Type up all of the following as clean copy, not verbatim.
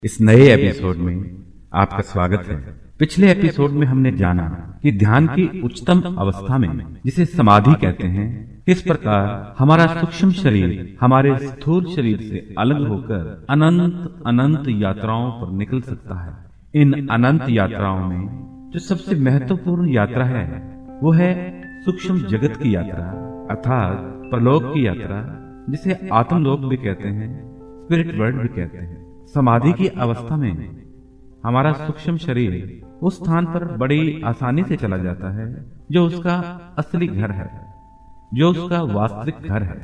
इस नए एपिसोड में आपका स्वागत है। पिछले एपिसोड में हमने जाना कि ध्यान की उच्चतम अवस्था में, जिसे समाधि कहते हैं, किस प्रकार हमारा सूक्ष्म शरीर हमारे स्थूल शरीर से अलग होकर अनंत अनंत यात्राओं पर निकल सकता है। इन अनंत यात्राओं में जो सबसे महत्वपूर्ण यात्रा है वो है सूक्ष्म जगत की यात्रा, अर्थात परलोक की यात्रा, जिसे आत्मलोक भी कहते हैं, स्पिरिट वर्ल्ड भी कहते हैं। समाधि की अवस्था में हमारा सूक्ष्म शरीर उस स्थान पर बड़ी आसानी से चला जाता है जो उसका असली घर है, जो उसका वास्तविक घर है।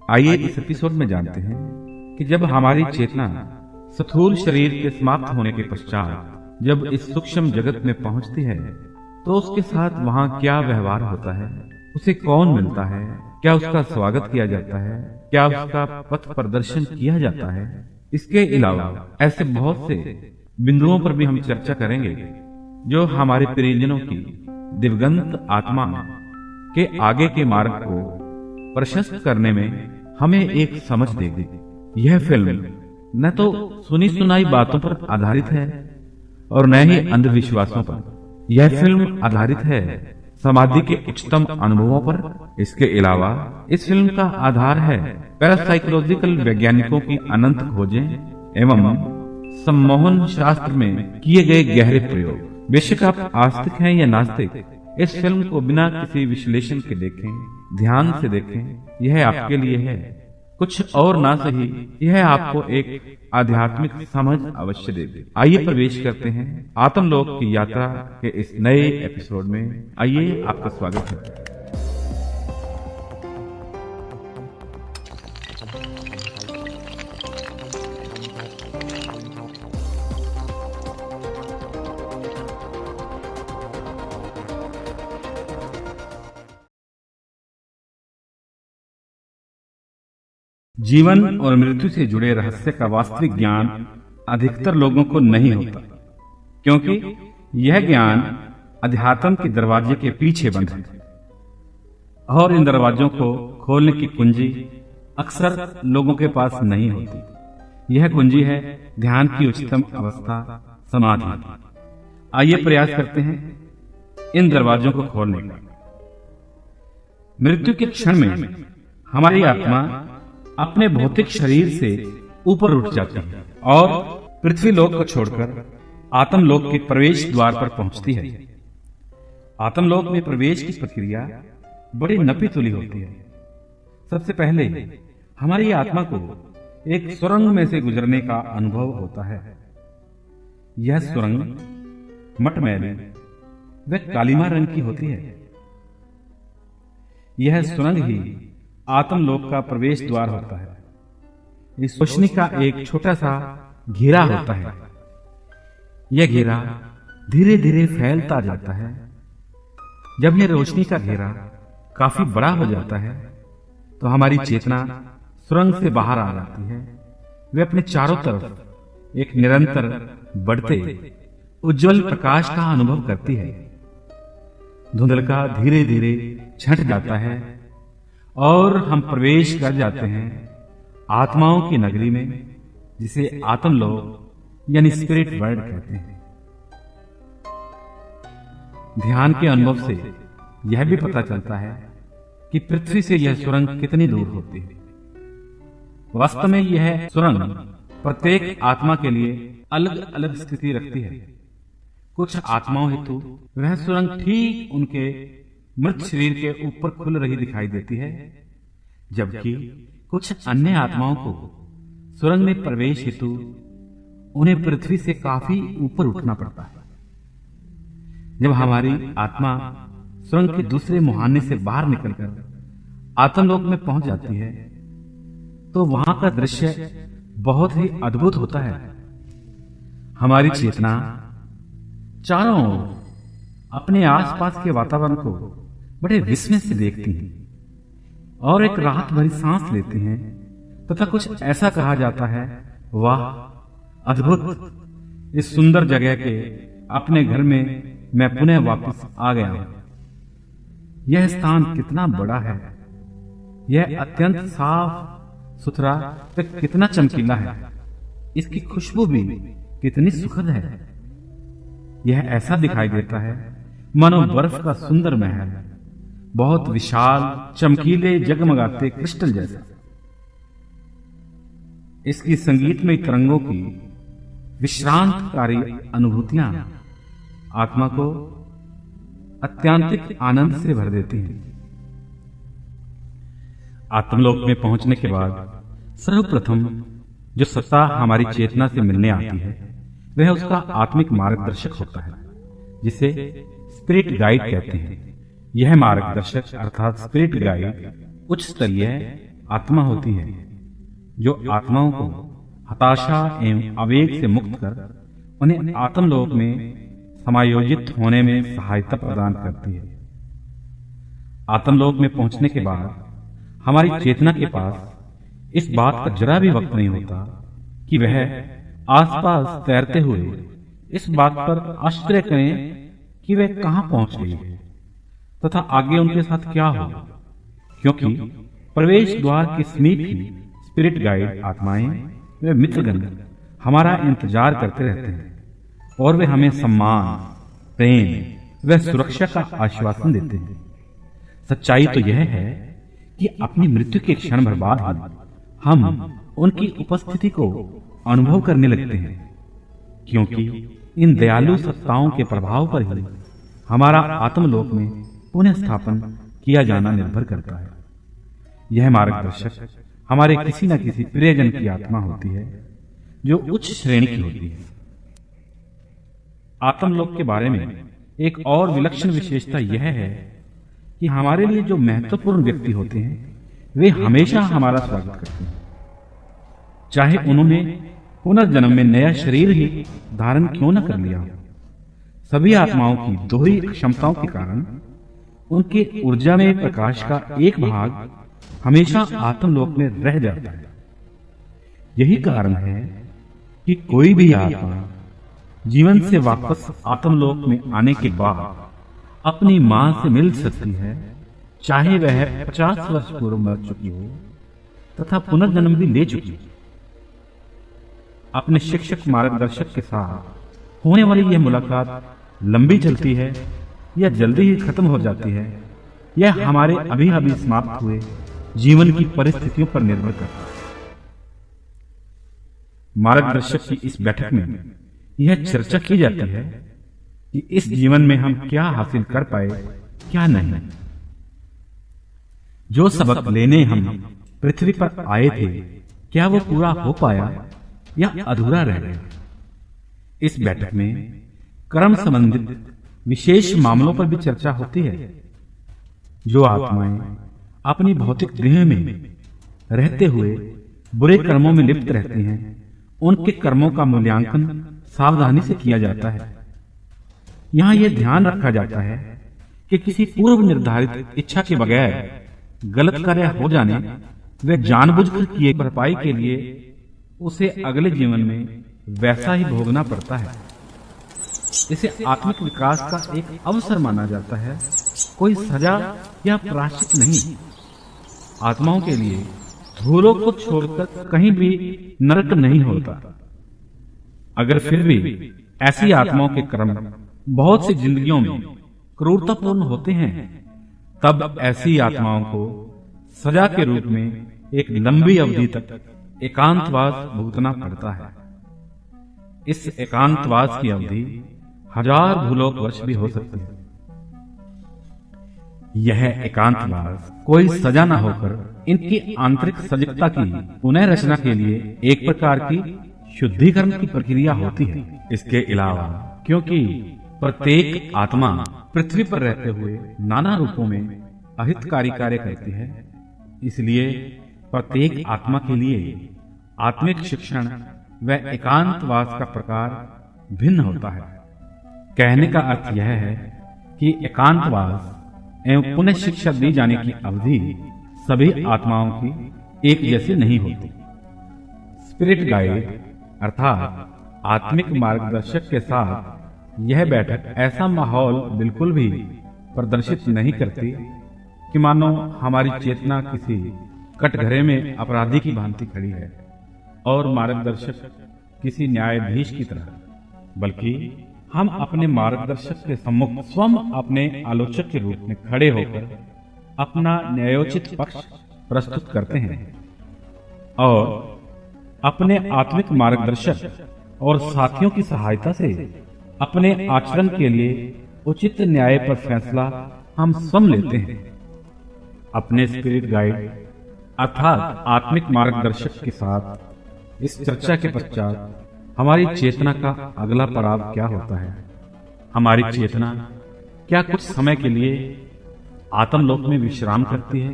आइए इस एपिसोड में जानते हैं कि जब हमारी चेतना स्थूल शरीर के समाप्त होने के पश्चात जब इस सूक्ष्म जगत में पहुंचती है तो उसके साथ वहां क्या व्यवहार होता है, उसे कौन मिलता है, क्या उसका स्वागत किया जाता है, क्या उसका पथ प्रदर्शन किया जाता है। इसके अलावा ऐसे बहुत से बिंदुओं पर भी हम चर्चा करेंगे जो हमारे परिजनों की दिवंगत आत्मा के आगे के मार्ग को प्रशस्त करने में हमें एक समझ देगी। यह फिल्म न तो सुनी सुनाई बातों पर आधारित है और न ही अंधविश्वासों पर। यह फिल्म आधारित है समाधि के उच्चतम अनुभवों पर। इसके अलावा इस फिल्म का आधार है पैरासाइकोलॉजिकल वैज्ञानिकों की अनंत खोजें एवं सम्मोहन शास्त्र में किए गए गहरे प्रयोग। बेशक आप आस्तिक हैं या नास्तिक, इस फिल्म को बिना किसी विश्लेषण के देखें, ध्यान से देखें। यह आपके लिए है, कुछ और ना सही, यह आपको एक आध्यात्मिक समझ अवश्य देगी। आइए प्रवेश करते हैं आत्मलोक की यात्रा के इस नए एपिसोड में। आइए, आपका स्वागत है। जीवन और मृत्यु से जुड़े रहस्य का वास्तविक ज्ञान अधिकतर लोगों को नहीं होता, क्योंकि यह ज्ञान अध्यात्म के दरवाजे के पीछे बंद है और इन दरवाजों को खोलने की कुंजी अक्सर लोगों के पास नहीं होती। यह कुंजी है ध्यान की उच्चतम अवस्था, समाधि। आइए प्रयास करते हैं इन दरवाजों को खोलने का। मृत्यु के क्षण में हमारी आत्मा अपने भौतिक शरीर से ऊपर उठ जाती है और पृथ्वी लोक को छोड़कर आत्मलोक के प्रवेश द्वार पर पहुंचती है। आत्मलोक में प्रवेश की प्रक्रिया बड़ी नपी तुली होती है। सबसे पहले हमारी आत्मा को एक सुरंग में से गुजरने का अनुभव होता है। यह सुरंग मटमैली व कालीमा रंग की होती है। यह सुरंग ही आत्मलोक का प्रवेश द्वार होता है। इस रोशनी का एक छोटा सा घेरा होता है। यह घेरा धीरे धीरे फैलता जाता है। जब यह रोशनी का घेरा काफी बड़ा हो जाता है तो हमारी चेतना सुरंग से बाहर आ जाती है। वे अपने चारों तरफ एक निरंतर बढ़ते उज्जवल प्रकाश का अनुभव करती है। धुंधलका धीरे धीरे छंट जाता है और हम प्रवेश कर जाते हैं आत्माओं की नगरी में, जिसे आत्मलोक यानी स्पिरिट वर्ल्ड कहते हैं। ध्यान के अनुभव से यह भी पता चलता है कि पृथ्वी से यह सुरंग कितनी दूर होती है। वास्तव में यह सुरंग प्रत्येक आत्मा के लिए अलग अलग स्थिति रखती है। कुछ आत्माओं हेतु वह सुरंग ठीक उनके मृत शरीर के ऊपर खुल रही दिखाई देती है, जबकि कुछ अन्य आत्माओं को सुरंग में प्रवेश हेतु उन्हें पृथ्वी से काफी ऊपर उठना पड़ता है। जब हमारी आत्मा सुरंग के दूसरे मुहाने से बाहर निकलकर आत्मलोक में पहुंच जाती है तो वहां का दृश्य बहुत ही अद्भुत होता है। हमारी चेतना चारों ओर अपने आसपास के वातावरण को बड़े विस्मय से देखती हैं और एक राहत भरी सांस लेती हैं तथा कुछ ऐसा कहा जाता है, वाह अद्भुत, इस सुंदर जगह के अपने घर में मैं पुनः वापस आ गया हूं। यह स्थान कितना बड़ा है, यह अत्यंत साफ सुथरा व कितना चमकीला है। इसकी खुशबू भी कितनी सुखद है। यह ऐसा दिखाई देता है मानो बर्फ का सुंदर महल, बहुत विशाल, चमकीले, जगमगाते क्रिस्टल जैसा। इसकी संगीतमय तरंगों की विश्रांतकारी अनुभूतियां आत्मा को अत्यंतिक आनंद से भर देती हैं। आत्मलोक में पहुंचने के बाद सर्वप्रथम जो सत्ता हमारी चेतना से मिलने आती है वह उसका आत्मिक मार्गदर्शक होता है, जिसे स्पिरिट गाइड कहते हैं। यह मार्गदर्शक अर्थात स्पिरिट गाइड उच्च स्तरीय आत्मा होती है, जो आत्माओं को हताशा एवं आवेग से मुक्त कर उन्हें आत्मलोक में समायोजित होने में सहायता प्रदान करती है। आत्मलोक में पहुंचने के बाद हमारी चेतना के पास इस बात का जरा भी वक्त नहीं होता कि वह आसपास तैरते हुए इस बात पर आश्चर्य करें कि वह कहां पहुंच गई है तथा आगे उनके साथ क्या हो, क्योंकि प्रवेश द्वार के समीप ही स्पिरिट गाइड आत्माएं वे मित्रगण हमारा इंतजार करते रहते हैं और वे हमें सम्मान, प्रेम व सुरक्षा का आश्वासन देते हैं। सच्चाई तो यह है कि अपनी मृत्यु के क्षण भर बाद हम उनकी उपस्थिति को अनुभव करने लगते हैं, क्योंकि इन दयालु सत्ताओं के प्रभाव पर ही हमारा आत्मलोक में पुनः स्थापन किया जाना निर्भर करता है। यह मार्गदर्शक हमारे किसी न किसी प्रियजन की आत्मा होती है जो उच्च श्रेणी की होती है। आत्मलोक के बारे में एक और विलक्षण विशेषता यह है कि हमारे लिए जो महत्वपूर्ण व्यक्ति होते हैं वे हमेशा हमारा स्वागत करते हैं, चाहे उन्होंने पुनर्जन्म में नया शरीर ही धारण क्यों न कर लिया हो। सभी आत्माओं की दोहरी क्षमताओं के कारण उनके ऊर्जा में प्रकाश का एक भाग हमेशा आत्मलोक में रह जाता है। यही कारण है कि कोई भी आत्मा जीवन से वापस आत्मलोक में आने के बाद अपनी मां से मिल सकती है, चाहे वह 50 वर्ष पूर्व मर चुकी हो तथा पुनर्जन्म भी ले चुकी हो। अपने शिक्षक मार्गदर्शक के साथ होने वाली यह मुलाकात लंबी चलती है या जल्दी ही खत्म हो जाती है, यह हमारे अभी अभी समाप्त हुए जीवन की परिस्थितियों पर निर्भर करता है। मार्गदर्शक की इस बैठक में यह चर्चा की जाती है कि इस जीवन में हम क्या हासिल कर पाए, क्या नहीं। जो सबक लेने हम पृथ्वी पर आए थे, क्या वो पूरा हो पाया या अधूरा रह गया। इस बैठक में कर्म संबंधित विशेष मामलों पर भी चर्चा होती है। जो आत्माएं अपनी भौतिक देह में रहते हुए बुरे कर्मों में लिप्त रहती हैं, उनके कर्मों का मूल्यांकन सावधानी से किया जाता है। यहां यह ध्यान रखा जाता है कि किसी पूर्व निर्धारित इच्छा के बगैर गलत कार्य हो जाने व जानबूझकर किए भरपाई के लिए उसे अगले जीवन में वैसा ही भोगना पड़ता है। इसे आत्मिक विकास का एक अवसर माना जाता है, कोई सजा या प्रायश्चित नहीं। आत्माओं के लिए भूलों को छोड़कर कहीं भी नरक नहीं होता। अगर फिर भी ऐसी आत्माओं के कर्म बहुत सी जिंदगियों में क्रूरतापूर्ण होते हैं, तब ऐसी आत्माओं को सजा के रूप में एक लंबी अवधि तक एकांतवास भुगतना पड़ता है। इस एकांतवास की अवधि 1000 भूलोक वर्ष भी हो सकती है। यह एकांतवास कोई सजा न होकर इनकी आंतरिक सजगता की पुनः रचना के लिए एक प्रकार की शुद्धिकरण की प्रक्रिया होती है। इसके अलावा क्योंकि प्रत्येक आत्मा पृथ्वी पर रहते हुए नाना रूपों में अहितकारी कार्य करती है, इसलिए प्रत्येक आत्मा के लिए आत्मिक शिक्षण व एकांतवास का प्रकार भिन्न होता है। कहने का अर्थ यह है कि एकांतवास एवं पुनः शिक्षा दी जाने की अवधि सभी आत्माओं की एक जैसी नहीं होती। स्पिरिट गाइड अर्थात आत्मिक मार्गदर्शक के साथ यह बैठक ऐसा माहौल बिल्कुल भी प्रदर्शित नहीं करती कि मानो हमारी चेतना किसी कटघरे में अपराधी की भांति खड़ी है और मार्गदर्शक किसी न्यायाधीश की तरह, बल्कि हम अपने मार्गदर्शक के सम्मुख स्वयं अपने आलोचक के रूप में खड़े होकर अपना न्यायोचित पक्ष प्रस्तुत करते हैं और अपने आत्मिक मार्गदर्शक और साथियों की सहायता से अपने आचरण के लिए उचित न्याय पर फैसला हम स्वयं लेते हैं। अपने स्पिरिट गाइड अर्थात आत्मिक मार्गदर्शक के साथ इस चर्चा के पश्चात हमारी चेतना का अगला पड़ाव क्या होता है? हमारी चेतना क्या कुछ समय के लिए आत्मलोक में विश्राम करती है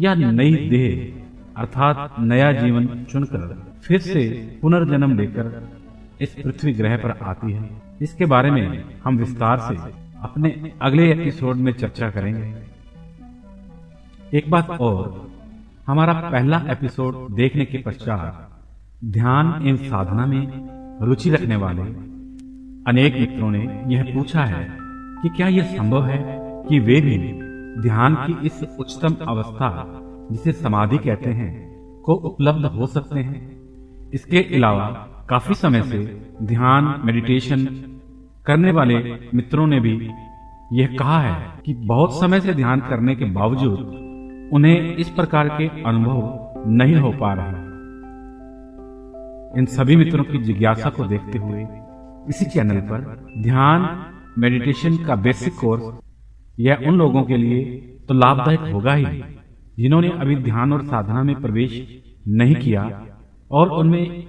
या नई देह अर्थात नया जीवन चुनकर फिर से पुनर्जन्म लेकर इस पृथ्वी ग्रह पर आती है? इसके बारे में हम विस्तार से अपने अगले एपिसोड में चर्चा करेंगे। एक बात और, हमारा पहला एपिसोड देखने के पश्चात ध्यान एवं साधना में रुचि रखने वाले अनेक मित्रों ने यह पूछा है कि क्या यह संभव है कि वे भी ध्यान की इस उच्चतम अवस्था जिसे समाधि कहते हैं को उपलब्ध हो सकते हैं। इसके अलावा काफी समय से ध्यान मेडिटेशन करने वाले मित्रों ने भी यह कहा है कि बहुत समय से ध्यान करने के बावजूद उन्हें इस प्रकार के अनुभव नहीं हो पा रहे। इन सभी मित्रों की जिज्ञासा को देखते हुए इसी चैनल पर ध्यान मेडिटेशन का बेसिक कोर्स यह उन लोगों के लिए तो लाभदायक होगा ही जिन्होंने अभी ध्यान और साधना में प्रवेश नहीं किया और उनमें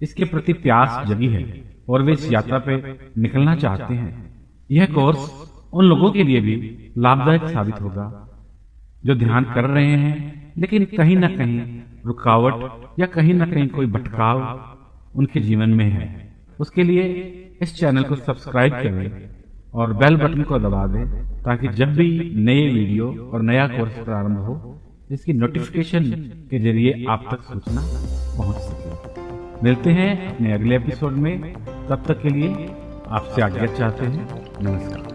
इसके प्रति प्यास जगी है और वे इस यात्रा पे निकलना चाहते हैं। यह कोर्स उन लोगों के लिए भी लाभदायक साबित होगा जो ध्यान कर रहे हैं लेकिन कहीं न कहीं रुकावट या कहीं न कहीं कोई भटकाव उनके जीवन में है। उसके लिए इस चैनल को सब्सक्राइब करें और बेल बटन को दबा दें ताकि जब भी नए वीडियो और नया कोर्स प्रारंभ हो इसकी नोटिफिकेशन के जरिए आप तक सूचना पहुंच सके। मिलते हैं अपने अगले एपिसोड में, तब तक के लिए आपसे आज्ञा चाहते हैं। नमस्कार।